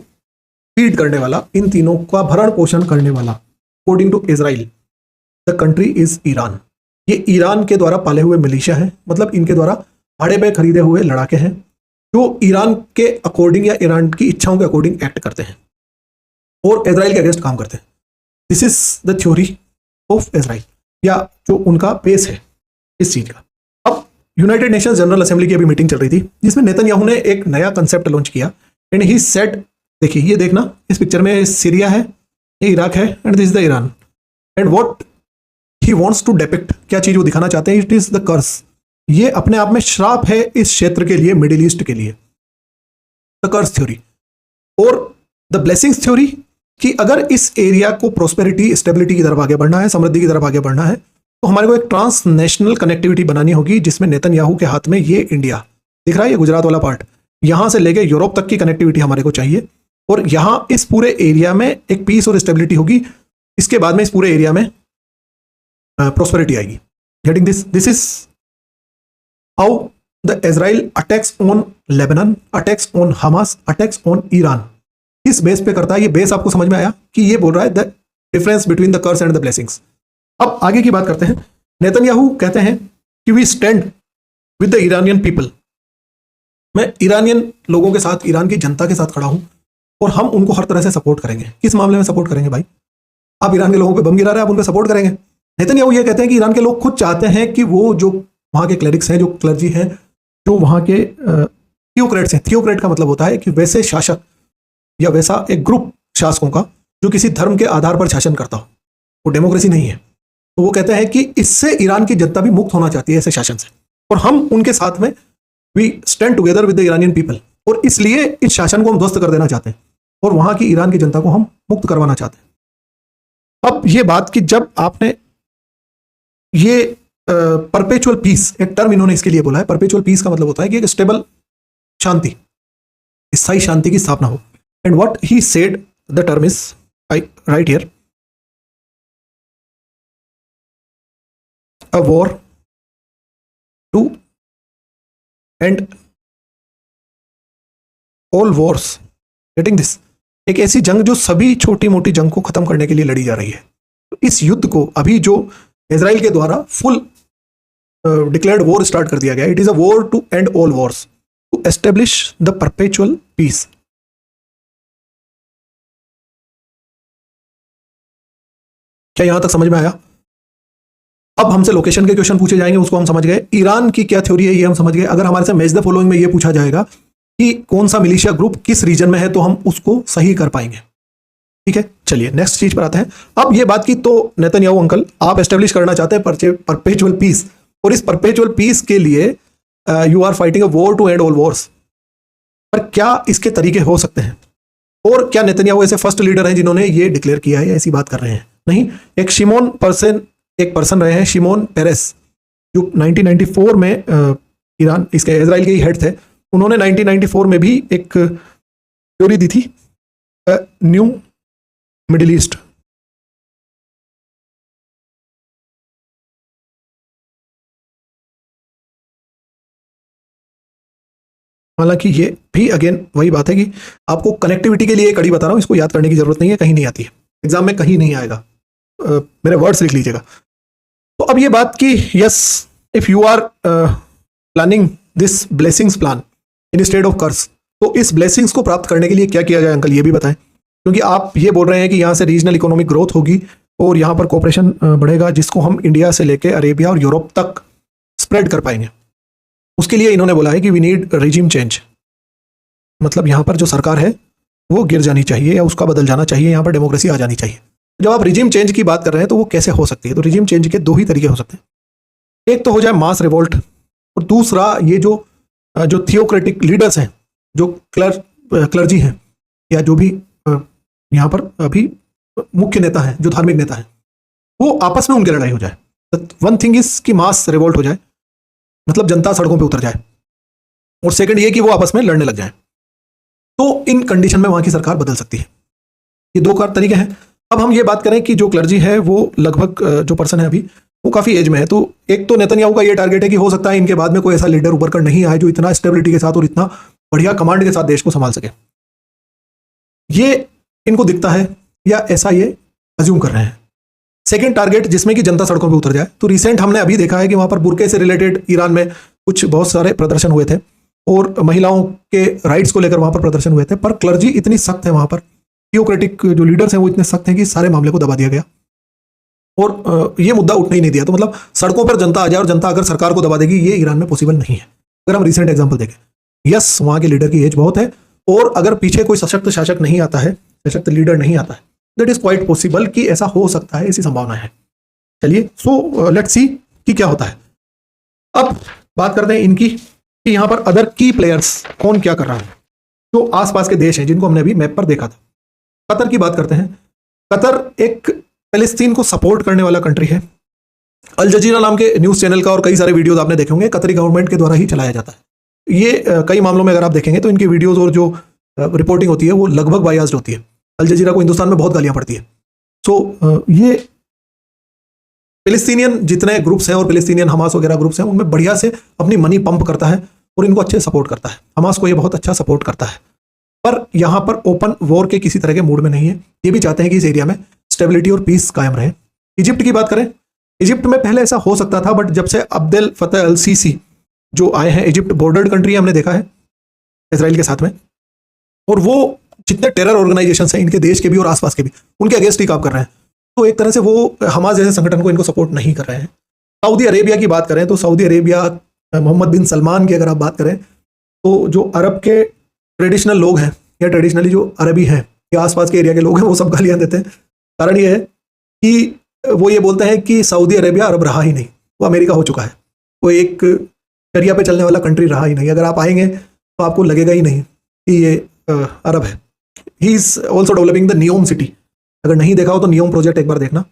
फीड करने वाला, इन तीनों का भरण पोषण करने वाला, according to Israel the country is Iran. ये ईरान के द्वारा पाले हुए मिलिशिया हैं, मतलब इनके द्वारा भाड़े पे खरीदे हुए लड़ाके हैं जो ईरान के अकॉर्डिंग या ईरान की इच्छाओं के अकॉर्डिंग एक्ट करते हैं और इजराइल के अगेंस्ट काम करते हैं। This is the theory of Israel, या जो उनका बेस है इस चीज का। अब यूनाइटेड नेशंस जनरल असेंबली की अभी मीटिंग चल रही थी, जिसमें नेतन्याहू ने एक नया कंसेप्ट लॉन्च किया। एंड ही सेड, देखिए ये देखना, इस पिक्चर में सीरिया है, ये इराक है, and this is the Iran. And what he wants to depict, क्या चीज वो दिखाना चाहते हैं, इट इज द कर्स। ये अपने आप में श्राप है इस क्षेत्र के लिए, मिडिल ईस्ट के लिए, द कर्स थ्योरी। और द ब्लेसिंग्स थ्योरी, कि अगर इस एरिया को प्रोस्पेरिटी, स्टेबिलिटी की तरफ आगे बढ़ना है, समृद्धि की तरफ आगे बढ़ना है, तो हमारे को एक ट्रांसनेशनल कनेक्टिविटी बनानी होगी, जिसमें नेतन्याहू के हाथ में ये इंडिया दिख रहा है, ये गुजरात वाला पार्ट, यहां से लेके यूरोप तक की कनेक्टिविटी हमारे को चाहिए। और यहां इस पूरे एरिया में एक पीस और स्टेबिलिटी होगी, इसके बाद में इस पूरे एरिया में प्रोस्पेरिटी आएगी। Getting this is how the Israel attacks on Lebanon, attacks on Hamas, attacks on Iran. इस बेस पे करता है। ये बेस आपको समझ में आया कि ये बोल रहा है the difference between the curse and the blessings. अब आगे की बात करते हैं। नेतन्याहू कहते हैं कि we stand with the Iranian people, मैं ईरानियन लोगों के साथ, ईरान की जनता के साथ खड़ा हूं और हम उनको हर तरह से सपोर्ट करेंगे। किस मामले में सपोर्ट करेंगे भाई? आप ईरान के लोगों पे बम गिरा रहे हैं, आप उन पे सपोर्ट करेंगे? नेतन्याहू ये कहते हैं कि ईरान के लोग खुद चाहते हैं कि वो जो वहां के क्लेरिक्स हैं, जो क्लर्जी हैं, जो वहां के थियोक्रेट्स हैं, थियोक्रेट का मतलब होता है कि वैसे शासक या वैसा एक ग्रुप शासकों का जो किसी धर्म के आधार पर शासन करता हो, वो डेमोक्रेसी नहीं है। तो वो कहते हैं कि इससे ईरान की जनता भी मुक्त होना चाहती है ऐसे शासन से, और हम उनके साथ में we stand together with the Iranian people, और इसलिए इस शासन को हम ध्वस्त कर देना चाहते हैं और वहां की ईरान की जनता को हम मुक्त करवाना चाहते हैं। अब ये बात कि जब आपने ये परपेचुअल पीस, एक टर्म इन्होंने इसके लिए बोला है, परपेचुअल पीस का मतलब होता है कि एक स्टेबल शांति, स्थायी शांति की स्थापना हो। And what he said, the term is, I right here, a war to end all wars, getting this, एक ऐसी जंग जो सभी छोटी मोटी जंग को खत्म करने के लिए लड़ी जा रही है। तो इस युद्ध को अभी जो इजराइल के द्वारा फुल डिक्लेयर्ड वॉर स्टार्ट कर दिया गया, it is a war to end all wars, to establish the perpetual peace. क्या यहां तक समझ में आया? अब हमसे लोकेशन के क्वेश्चन पूछे जाएंगे, उसको हम समझ गए। ईरान की क्या थ्योरी है ये हम समझ गए। अगर हमारे से मैच द फॉलोइंग में ये पूछा जाएगा कि कौन सा मिलिशिया ग्रुप किस रीजन में है, तो हम उसको सही कर पाएंगे। ठीक है, चलिए नेक्स्ट चीज पर आते हैं। अब ये बात की तो नेतन्याहू अंकल, आप एस्टेब्लिश करना चाहते हैं परपेचुअल पीस, और इस परपेचुअल पीस के लिए you are fighting a war to end all wars. पर क्या इसके तरीके हो सकते हैं? और क्या नेतन्याहू ऐसे फर्स्ट लीडर हैं जिन्होंने ये डिक्लेयर किया है, ऐसी बात कर रहे हैं? नहीं, एक पर्सन रहे हैं, शिमोन पेरेस, जो 1994 में ईरान, इसके इजराइल के ही हेड थे। उन्होंने 1994 में भी एक थ्योरी दी थी, न्यू मिडिल ईस्ट। हालांकि ये भी अगेन वही बात है कि आपको कनेक्टिविटी के लिए कड़ी बता रहा हूं, इसको याद करने की जरूरत नहीं है, कहीं नहीं आती है, एग्जाम में कहीं नहीं आएगा। मेरे वर्ड्स लिख लीजिएगा। तो अब ये बात कि yes, if you are planning this blessings plan in state of curse, तो इस ब्लेसिंग्स को प्राप्त करने के लिए क्या किया जाए अंकल, ये भी बताएं। क्योंकि आप ये बोल रहे हैं कि यहाँ से रीजनल इकोनॉमिक ग्रोथ होगी और यहाँ पर कोऑपरेशन बढ़ेगा, जिसको हम इंडिया से लेकर अरेबिया और यूरोप तक स्प्रेड कर पाएंगे। उसके लिए इन्होंने बोला है कि वी नीड रिजीम चेंज, मतलब यहाँ पर जो सरकार है वो गिर जानी चाहिए या उसका बदल जाना चाहिए, यहाँ पर डेमोक्रेसी आ जानी चाहिए। जब आप रिजीम चेंज की बात कर रहे हैं तो वो कैसे हो सकती है? तो रिजीम चेंज के दो ही तरीके हो सकते हैं। एक तो हो जाए मास रिवोल्ट, और दूसरा ये जो थियोक्रेटिक लीडर्स हैं, जो क्लर्जी हैं, या जो भी यहाँ पर अभी मुख्य नेता हैं, जो धार्मिक नेता हैं, वो आपस में उनकी लड़ाई हो जाए। वन थिंग इज कि मास रिवोल्ट हो जाए, मतलब जनता सड़कों पे उतर जाए, और सेकंड ये कि वो आपस में लड़ने लग जाए। तो इन कंडीशन में वहां की सरकार बदल सकती है। ये दो तरीके हैं। अब हम ये बात करें कि जो क्लर्जी है वो लगभग जो पर्सन है अभी वो काफी एज में है, तो एक तो नेतन्याहू का ये टारगेट है कि हो सकता है इनके बाद में कोई ऐसा लीडर उभर कर नहीं आए जो इतना स्टेबिलिटी के साथ और इतना बढ़िया कमांड के साथ देश को संभाल सके। ये इनको दिखता है या ऐसा ये अज्यूम कर रहे हैं। सेकेंड टारगेट जिसमें कि जनता सड़कों पर उतर जाए, तो रिसेंट हमने अभी देखा है कि वहां पर बुर्के से रिलेटेड ईरान में कुछ बहुत सारे प्रदर्शन हुए थे और महिलाओं के राइट्स को लेकर वहां पर प्रदर्शन हुए थे, पर क्लर्जी इतनी सख्त है वहां पर, थियोक्रेटिक जो लीडर्स हैं वो इतने सख्त हैं कि सारे मामले को दबा दिया गया और ये मुद्दा उठने ही नहीं दिया। तो मतलब सड़कों पर जनता आ जाए और जनता अगर सरकार को दबा देगी, ये ईरान में पॉसिबल नहीं है। अगर हम रिसेंट एग्जांपल देखें, यस वहां के लीडर की एज बहुत है, और अगर पीछे कोई सशक्त शासक नहीं आता है, सशक्त लीडर नहीं आता है, दैट इज क्वाइट पॉसिबल कि ऐसा हो सकता है, ऐसी संभावना है। चलिए, सो लेट्स सी कि क्या होता है। अब बात करते हैं इनकी कि यहां पर अदर की प्लेयर्स कौन क्या कर रहा है। जो आसपास के देश हैं जिनको हमने अभी मैप पर देखा था, कतर की बात करते हैं। कतर एक पैलेस्तीन को सपोर्ट करने वाला कंट्री है। अल जजीरा नाम के न्यूज़ चैनल का और कई सारे वीडियोस आपने देखे होंगे, कतरी गवर्नमेंट के द्वारा ही चलाया जाता है। ये कई मामलों में अगर आप देखेंगे तो इनकी वीडियोस और जो रिपोर्टिंग होती है वो लगभग बायास्ड होती है। अल जजीरा को हिंदुस्तान में बहुत गालियां पड़ती है। सो ये पैलेस्तीनियन जितने ग्रुप्स हैं और पैलेस्तीनियन हमास वगैरह ग्रुप्स हैं उनमें बढ़िया से अपनी मनी पंप करता है और इनको अच्छे सपोर्ट करता है, हमास को ये बहुत अच्छा सपोर्ट करता है, पर यहाँ पर ओपन वॉर के किसी तरह के मूड में नहीं है। ये भी चाहते हैं कि इस एरिया में स्टेबिलिटी और पीस कायम रहे। इजिप्ट की बात करें, इजिप्ट में पहले ऐसा हो सकता था, बट जब से अब्देल फतेह अल सीसी जो आए हैं, इजिप्ट बॉर्डर्ड कंट्री है, हमने देखा है इसराइल के साथ में, और वो जितने टेरर ऑर्गेनाइजेशन हैं इनके देश के भी और आसपास के भी, उनके अगेंस्ट ही काम कर रहे हैं। तो एक तरह से वो हमास जैसे संगठन को इनको सपोर्ट नहीं कर रहे हैं। सऊदी अरेबिया की बात करें तो सऊदी अरेबिया, मोहम्मद बिन सलमान की अगर आप बात करें तो जो अरब के ट्रेडिशनल लोग हैं या ट्रेडिशनली जो अरबी हैं या आसपास के एरिया के लोग हैं, वो सब गालियाँ देते हैं। कारण ये है कि वो ये बोलते हैं कि सऊदी अरेबिया अरब रहा ही नहीं, वो अमेरिका हो चुका है, वो एक शरिया पे चलने वाला कंट्री रहा ही नहीं। अगर आप आएंगे तो आपको लगेगा ही नहीं कि ये अरब है। He is also developing the NEOM city. अगर नहीं देखा हो तो नियोम प्रोजेक्ट एक बार देखना।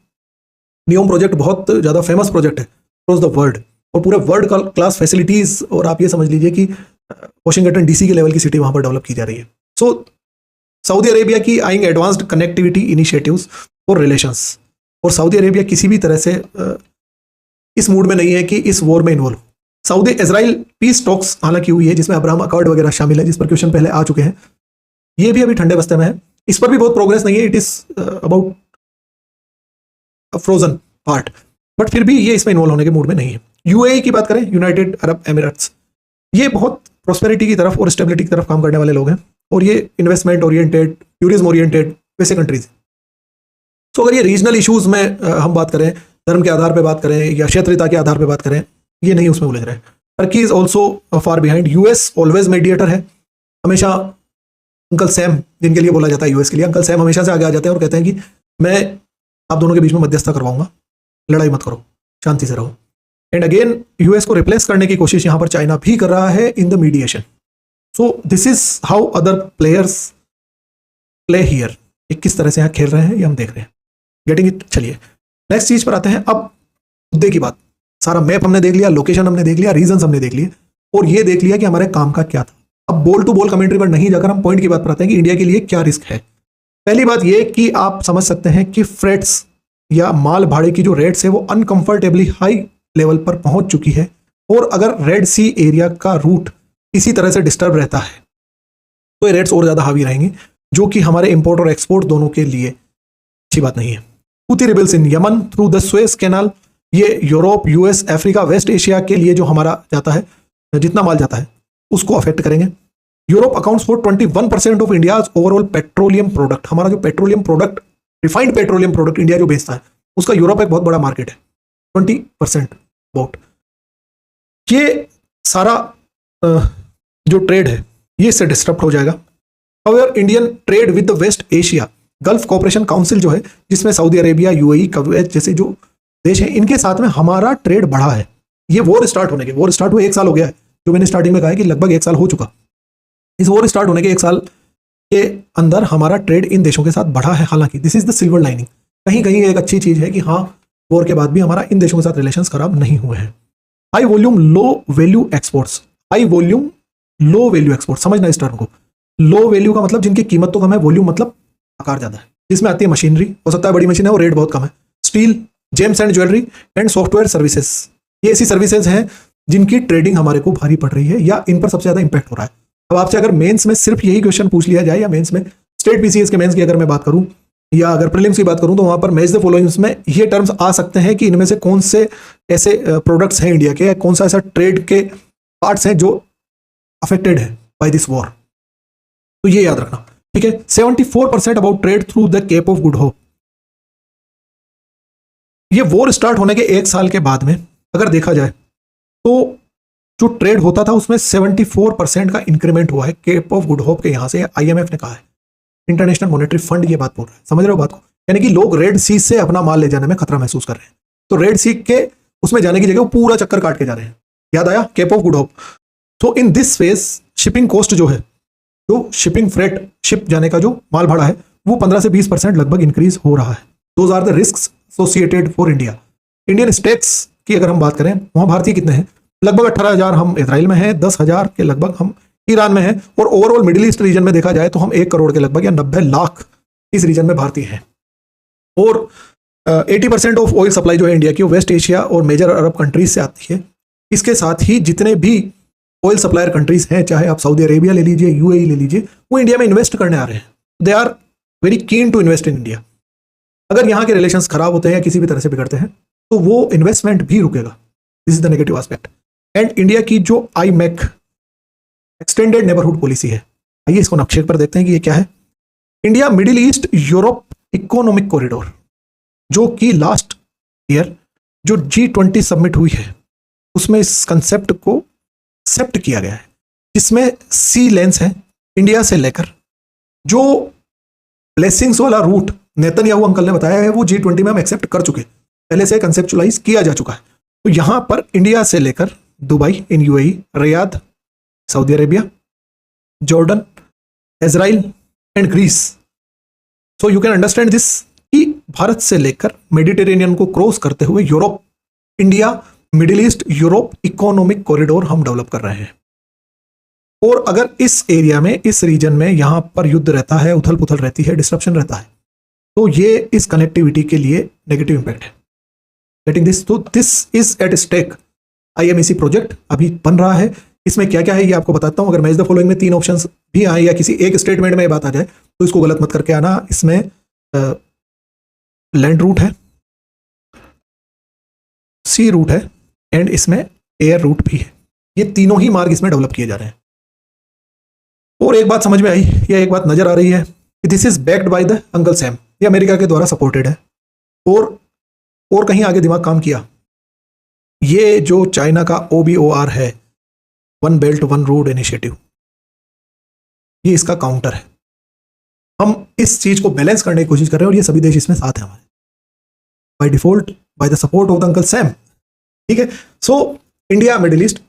नियोम प्रोजेक्ट बहुत ज़्यादा फेमस प्रोजेक्ट है अक्रॉस द वर्ल्ड, और पूरे वर्ल्ड क्लास फैसिलिटीज़, और आप ये समझ लीजिए कि वाशिंगटन डीसी के लेवल की सिटी वहाँ पर डेवलप की जा रही है। सो सऊदी अरेबिया की आइंग एडवांस्ड कनेक्टिविटी इनिशिएटिव्स और रिलेशंस, और सऊदी अरेबिया किसी भी तरह से इस मूड में नहीं है कि इस वॉर में involve. Saudi Israel peace talks हालांकि हुई है, जिसमें अब्राहम अकॉर्ड वगैरह शामिल है, जिस पर क्वेश्चन पहले आ चुके हैं। ये भी अभी ठंडे बस्ते में है, इस पर भी बहुत प्रोग्रेस नहीं है। It is about frozen part, but फिर भी ये इसमें इन्वॉल्व होने के मूड में नहीं है। यूएई की बात करें, यूनाइटेड अरब एमिरेट्स, ये बहुत प्रोस्पेरिटी की तरफ और स्टेबिलिटी की तरफ काम करने वाले लोग हैं, और ये इन्वेस्टमेंट ओरिएंटेड, टूरिज्म ओरिएंटेड वैसे कंट्रीज। तो अगर ये रीजनल इश्यूज में हम बात करें, धर्म के आधार पर बात करें या क्षेत्रीयता के आधार पर बात करें, ये नहीं उसमें उलझ रहे। Turkey is also far behind. US always mediator है, हमेशा अंकल सैम जिनके लिए बोला जाता है यूएस के लिए, अंकल सैम हमेशा से आगे आ जाते हैं और कहते हैं कि मैं आप दोनों के बीच में मध्यस्थता करवाऊंगा, लड़ाई मत करो, शांति से रहो। एंड अगेन यूएस को रिप्लेस करने की कोशिश यहाँ पर चाइना भी कर रहा है in the mediation. So this is how other players play here. किस तरह से यहाँ खेल रहे हैं ये हम देख रहे हैं, गेटिंग इट। चलिए नेक्स्ट चीज पर आते हैं। अब मुद्दे की बात, सारा मैप हमने देख लिया, लोकेशन हमने देख लिया, रीजन हमने देख लिए, और ये देख लिया कि हमारे काम का क्या था। अब बॉल टू बॉल कमेंट्री पर नहीं जाकर हम पॉइंट की बात पर आते हैं कि इंडिया के लिए क्या रिस्क है। पहली बात ये कि आप समझ सकते हैं कि फ्रेट्स या माल भाड़े की जो रेट्स है वो अनकंफर्टेबली हाई लेवल पर पहुंच चुकी है, और अगर रेड सी एरिया का रूट इसी तरह से डिस्टर्ब रहता है तो ये रेट्स और ज्यादा हावी रहेंगे, जो कि हमारे इंपोर्ट और एक्सपोर्ट दोनों के लिए अच्छी बात नहीं है। Houthi rebels in Yemen through the Suez Canal, ये Europe, US, Africa, West Asia के लिए जो हमारा जाता है, जितना माल जाता है उसको अफेक्ट करेंगे। Europe accounts for 21% of India's overall petroleum product. हमारा जो petroleum product, refined petroleum product India जो बेचता है, उसका यूरोप एक बहुत बड़ा मार्केट है, 20% अबाउट। ये सारा जो ट्रेड है ये इससे डिस्टर्ब हो जाएगा। However Indian trade with the west Asia Gulf Cooperation Council जो है, जिसमें सऊदी अरेबिया, यूएई, कुवैत जैसे जो देश हैं, इनके साथ में हमारा ट्रेड बढ़ा है। ये वॉर स्टार्ट होने के, वॉर स्टार्ट हुए 1 साल हो गया है, जो मैंने स्टार्टिंग में कहा है कि लगभग 1 साल हो चुका। इस वॉर स्टार्ट होने के 1 साल के अंदर हमारा ट्रेड इन देशों के साथ बढ़ा है। हालांकि this is the silver lining, कहीं कहीं एक अच्छी चीज है कि हाँ, वॉर के बाद भी हमारा इन देशों के साथ रिलेशंस खराब नहीं हुए हैं। High volume low value exports, high volume low value export, समझना इस टर्म को। लो वैल्यू का मतलब जिनकी कीमत तो कम है, वॉल्यूम मतलब आकार ज्यादा है, जिसमें आती है मशीनरी, हो सकता है बड़ी मशीन है और रेट बहुत कम है, steel, James and jewellery and software services. ये ऐसी सर्विसेज हैं जिनकी ट्रेडिंग हमारे को भारी पड़ रही है या इन पर सबसे ज्यादा इंपैक्ट हो रहा है। अब आपसे अगर मेंस में सिर्फ यही क्वेश्चन पूछ लिया जाए, या मेंस में स्टेट पीसीएस के मेंस की अगर मैं बात करूं या अगर प्रीलिम्स की बात करूं, तो वहां पर मैच द फॉलोइंग्स में ये टर्म्स आ सकते हैं कि इनमें से कौन से ऐसे प्रोडक्ट्स हैं इंडिया के, या कौन सा ऐसा ट्रेड के पार्ट्स हैं जो अफेक्टेड है बाय दिस वॉर। तो ये याद रखना, ठीक है। 74% about trade through the cape of good hope. ये वॉर स्टार्ट होने के 1 साल के बाद में अगर देखा जाए तो जो ट्रेड होता था उसमें 74% का इंक्रीमेंट हुआ है केप ऑफ गुड होप के। यहां से आईएमएफ ने कहा है, इंटरनेशनल मॉनेटरी फंड ये बात बोल रहा है, समझ रहे हो बात को। यानी कि लोग रेड सी से अपना माल ले जाने में खतरा महसूस कर रहे हैं, तो रेड सी के उसमें जाने की जगह वो पूरा चक्कर काट के जा रहे हैं। याद आया, केप ऑफ गुड होप। तो in this phase shipping cost जो है, जो शिपिंग फ्रेट, शिप जाने का जो माल भाड़ा है, वो 15 से 20% लगभग इंक्रीज हो रहा है। Those are the risks associated for India. Indian stakes की अगर हम बात करें, वहां भारतीय कितने हैं? लगभग 18,000 हम इजराइल में हैं, 10,000 के लगभग हम ईरान में हैं, और ओवरऑल मिडिल ईस्ट रीजन में देखा जाए तो हम 1 करोड़ के लगभग या 90 लाख इस रीजन में भारतीय हैं। और 80% ऑफ ऑयल सप्लाई जो है इंडिया की, वो वेस्ट एशिया और मेजर अरब कंट्रीज से आती है। इसके साथ ही जितने भी ऑयल सप्लायर कंट्रीज हैं, चाहे आप सऊदी अरेबिया ले लीजिए, यूएई ले लीजिए, वो इंडिया में इन्वेस्ट करने आ रहे हैं। They are very keen to invest in India. अगर यहाँ के रिलेशंस खराब होते हैं या किसी भी तरह से बिगड़ते हैं तो वो इन्वेस्टमेंट भी रुकेगा। This is the negative aspect. And India की जो IMEC एक्सटेंडेड नेबरहुड पॉलिसी है, आइए इसको नक्शे पर देखते हैं कि ये क्या है। India Middle East Europe economic corridor, जो कि लास्ट ईयर जो G20 समिट हुई है उसमें इस कंसेप्ट को एक्सेप्ट किया गया है, जिसमें सी लेंस है इंडिया से लेकर जो ब्लेसिंग्स वाला रूट नेतन्याहू अंकल ने बताया है वो G20 में हम एक्सेप्ट कर चुके, पहले से कंसेप्चुलाइज किया जा चुका है। तो यहां पर इंडिया से लेकर Dubai in UAE, Riyadh Saudi Arabia, Jordan, Israel and Greece. So you can understand this कि भारत से लेकर मेडिटेरेनियन को क्रॉस करते हुए Europe, India Middle East Europe economic corridor हम डेवलप कर रहे हैं। और अगर इस एरिया में, इस रीजन में यहां पर युद्ध रहता है, उथल पुथल रहती है, डिस्ट्रप्शन रहता है, तो ये इस कनेक्टिविटी के लिए नेगेटिव इंपैक्ट है। गेटिंग दिस, तो this is at stake. IMEC project अभी बन रहा है, इसमें क्या क्या है ये आपको बताता हूं। अगर मैच द फॉलोइंग में 3 ऑप्शंस भी आए या किसी एक स्टेटमेंट में ये बात आ जाए तो इसको गलत मत करके आना। इसमें लैंड रूट है, सी रूट है एंड इसमें एयर रूट भी है। ये तीनों ही मार्ग इसमें डेवलप किए जा रहे हैं। और एक बात समझ में आई या एक बात नजर आ रही है कि this is backed by the Uncle Sam, ये अमेरिका के द्वारा सपोर्टेड है। और कहीं आगे दिमाग काम किया, ये जो चाइना का OBOR है, one belt one road initiative, ये इसका काउंटर है। हम इस चीज को बैलेंस करने की कोशिश कर रहे हैं और ये सभी देश इसमें साथ हैं हमारे, by default, by the support of the Uncle Sam. ठीक है, so India Middle East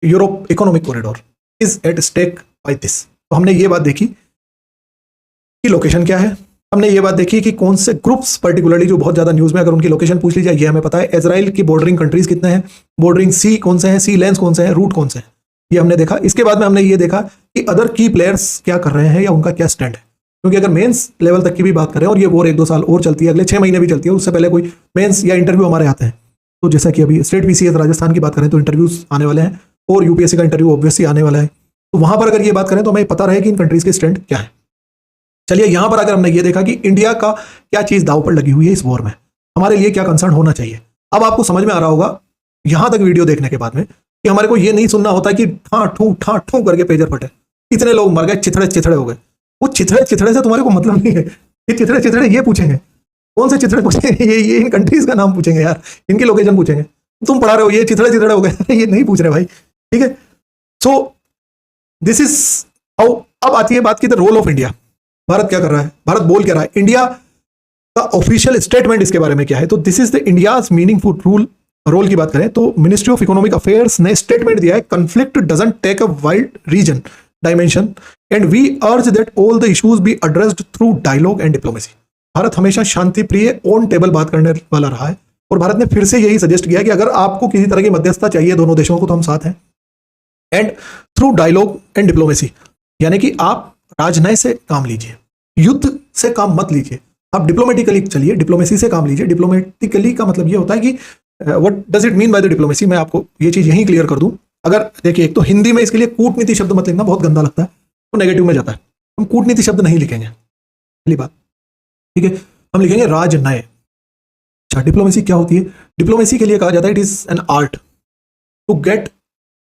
Europe economic corridor is at stake by this. तो हमने ये बात देखी कि लोकेशन क्या है, हमने ये बात देखी कि कौन से ग्रुप्स पर्टिकुलरली जो बहुत ज्यादा न्यूज में, अगर उनकी लोकेशन पूछ ली जाए ये हमें पता है। इजराइल की बॉर्डरिंग कंट्रीज कितने हैं, बॉर्डरिंग सी कौन से हैं, सी लेंस कौन से हैं, रूट कौन से हैं, ये हमने देखा। इसके बाद में हमने ये देखा कि अदर की प्लेयर्स क्या कर रहे हैं या उनका क्या स्टैंड है। क्योंकि अगर मेंस लेवल तक की भी बात करें और ये वॉर 1-2 साल और चलती है, अगले 6 महीने भी चलती है, उससे पहले कोई मेंस या इंटरव्यू हमारे आते हैं, तो जैसा कि अभी स्टेट PCS राजस्थान की बात करें तो इंटरव्यूज आने वाले हैं और UPSC का इंटरव्यू ऑब्वियसली आने वाला है। तो वहां पर अगर ये बात करें तो हमें पता रहे कि इन कंट्रीज के स्टैंड क्या है। चलिए यहां पर अगर हमने ये देखा कि इंडिया का क्या चीज दांव पर लगी हुई है इस वॉर में, हमारे लिए क्या कंसर्न होना चाहिए। अब आपको समझ में आ रहा होगा यहां तक वीडियो देखने के बाद में कि हमारे को ये नहीं सुनना होता कि ठां ठू करके पेजर फटे, इतने लोग मर गए, चिथड़े हो गए। वो चिथड़े से तुम्हारे को मतलब नहीं है। ये चिथड़े ये पूछेंगे, कौन से चिथड़े पूछेंगे, ये इन कंट्रीज का नाम पूछेंगे यार, इनकी लोकेशन पूछेंगे। तुम पढ़ा रहे हो ये चिथड़े हो गए ये नहीं पूछ रहे भाई। ठीक है, सो दिस इज हाउ। अब आती है बात की the role of India. Bharat क्या कर रहा है, भारत बोल क्या रहा है, इंडिया का ऑफिशियल स्टेटमेंट इसके बारे में क्या है। तो this is the India's meaningful role की बात करें तो मिनिस्ट्री ऑफ इकोनॉमिक अफेयर्स ने स्टेटमेंट दिया है, conflict doesn't take a wide region dimension and we urge that all the issues be addressed through dialogue and diplomacy. Bharat हमेशा शांति प्रिय, ऑन टेबल बात करने वाला रहा है और भारत ने फिर से यही सजेस्ट किया कि अगर आपको किसी तरह की मध्यस्थता चाहिए दोनों देशों को तो हम साथ हैं। And through dialogue and diplomacy, यानी कि आप राजनय से काम लीजिए, युद्ध से काम मत लीजिए, आप डिप्लोमेटिकली चलिए, डिप्लोमेसी से काम लीजिए। डिप्लोमेटिकली का मतलब ये होता है कि what does it mean by the diplomacy. मैं आपको ये चीज यहीं क्लियर कर दूं। अगर देखिए, एक तो हिंदी में इसके लिए कूटनीति शब्द मत लिखना, बहुत गंदा लगता है, तो नेगेटिव में जाता है। हम कूटनीति शब्द नहीं लिखेंगे, पहली बात। ठीक है, हम लिखेंगे राजनय। अच्छा, डिप्लोमेसी क्या होती है? डिप्लोमेसी के लिए कहा जाता है it is an art to get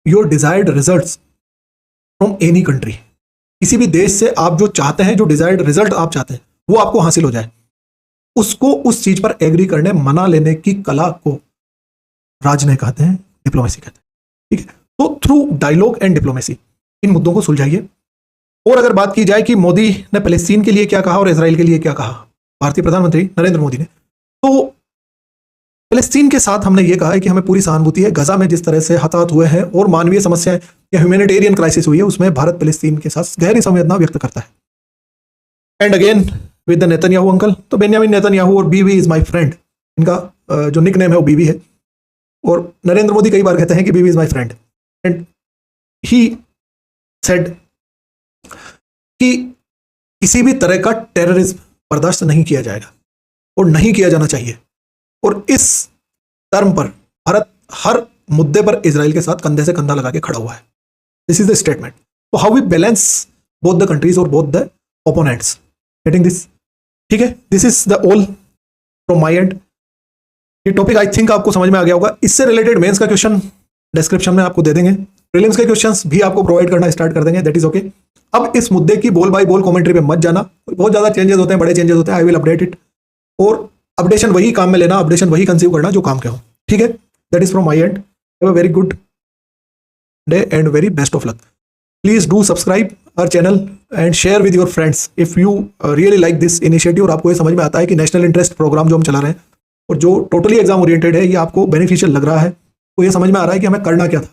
your desired results from any country. किसी भी देश से आप जो चाहते हैं, जो डिजायर्ड रिजल्ट आप चाहते हैं वो आपको हासिल हो जाए, उसको उस चीज पर एग्री करने, मना लेने की कला को राजनय कहते हैं, डिप्लोमेसी कहते हैं। ठीक है, तो थ्रू डायलॉग एंड डिप्लोमेसी इन मुद्दों को सुलझाइए। और अगर बात की जाए कि मोदी ने पैलेस्टीन के लिए क्या कहा और इजराइल के लिए क्या कहा, भारतीय प्रधानमंत्री नरेंद्र मोदी ने, तो पैलेस्टीन के साथ हमने ये कहा है कि हमें पूरी सहानुभूति है। गजा में जिस तरह से हताहत हुए हैं और मानवीय समस्याएं या ह्यूमैनिटेरियन क्राइसिस हुई है, उसमें भारत पैलेस्टीन के साथ गहरी संवेदना व्यक्त करता है। And again with the Netanyahu uncle, तो बेन्यामिन नेतन्याहू और बीवी इज माय फ्रेंड, इनका जो निक नेम है वो बीवी है। और नरेंद्र मोदी कई बार कहते हैं कि बीवी is my friend, and he said कि किसी भी तरह का टेररिज्म बर्दाश्त नहीं किया जाएगा और नहीं किया जाना चाहिए। और इस टर्म पर भारत हर मुद्दे पर इजराइल के साथ कंधे से कंधा लगा के खड़ा हुआ है। This is the statement. तो how we balance both the countries और both the opponents, getting this. ठीक है, this is the all from my end. ये टॉपिक आई थिंक आपको समझ में आ गया होगा. इससे रिलेटेड मेंस का क्वेश्चन डिस्क्रिप्शन में आपको दे देंगे, प्रीलिम्स के क्वेश्चंस भी आपको प्रोवाइड करना स्टार्ट कर देंगे, दैट इज ओके. अब इस मुद्दे की बोल बाय बोल कमेंट्री पे मत जाना, बहुत ज्यादा चेंजेस होते हैं, बड़े चेंजेस होते हैं. आई विल अपडेट इट, और अपडेशन वही काम में लेना, अपडेशन वही कंसीव करना जो काम के हो. ठीक है, that is from my end. Have a very good day and very best of luck. Please do subscribe our channel and share with your friends if you really like this initiative. और आपको ये समझ में आता है कि नेशनल इंटरेस्ट प्रोग्राम जो हम चला रहे हैं और जो टोटली एग्जाम ओरिएंटेड है, ये आपको बेनिफिशियल लग रहा है, तो ये समझ में आ रहा है कि हमें करना क्या था.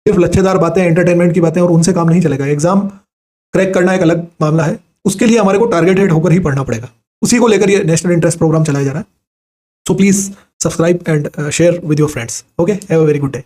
सिर्फ लच्छेदार बातें, एंटरटेनमेंट की बातें और उनसे काम नहीं चलेगा. एग्जाम क्रैक करना एक अलग मामला है, उसके लिए हमारे को टारगेटेड होकर ही पढ़ना पड़ेगा. उसी को लेकर ये नेशनल इंटरेस्ट प्रोग्राम चलाया जा रहा है. So please subscribe and share with your friends. Okay, have a very good day.